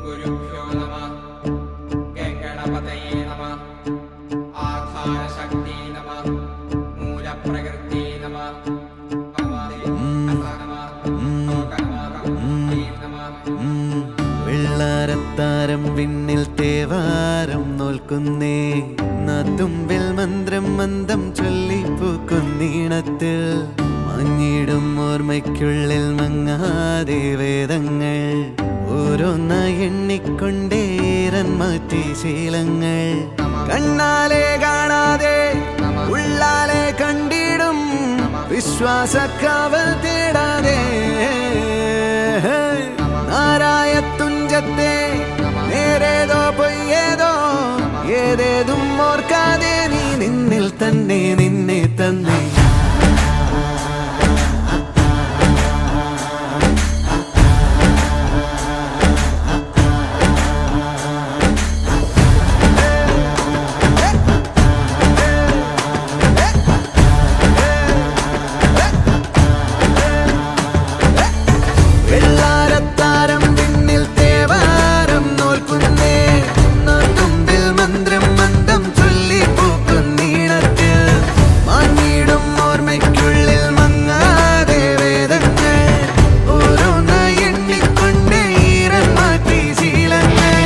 ഗുരുഭ്യോ നമഃ. ഗംഗണപതയേ നമഃ. ആധാരശക്തി നമഃ. മൂലപ്രകൃതി നമഃ. വെള്ളാരത്താരം വിണ്ണിൽ തേവാരം നോൽക്കുന്നേ, നാത്തുമ്പിൽ മന്ത്രം മന്ദം ചൊല്ലിപ്പൂക്കുന്നീണത്തിൽ മങ്ങിടും ഓർമ്മയ്ക്കുള്ളിൽ മങ്ങാതെ വേദങ്ങൾ ഓരോന്നായി എണ്ണിക്കൊണ്ടേരൻ മാറ്റി ശീലങ്ങൾ. കണ്ണാലെ കാണാതെ ഉള്ളാലെ കണ്ടിടും വിശ്വാസക്കാവൽ തേടാതെ നാരായ തുഞ്ചത്തെ നേരേതോ പൊയ്യേതോ ഏതേതും ഓർക്കാതെ നീ നിന്നിൽ തന്നെ നിന്നെ തന്നെ. വെള്ളാരത്താരം വിണ്ണിൽ തേവാരം നോൽക്കുന്നേ, നാത്തുമ്പിൽ മന്ത്രം മന്ദം ചൊല്ലിപ്പൂക്കുന്നീണത്തിൽ മങ്ങിടും ഓർമ്മയ്ക്കുള്ളിൽ മങ്ങാതെ വേദങ്ങൾ ഓരോന്നായി എണ്ണിക്കൊണ്ടേ ഈരൻ മാറ്റി ശീലങ്ങൾ.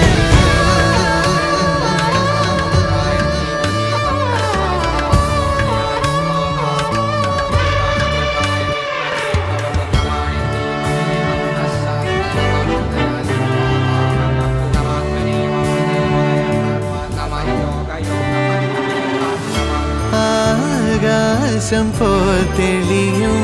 ആകാശം പോൽ തെളിയും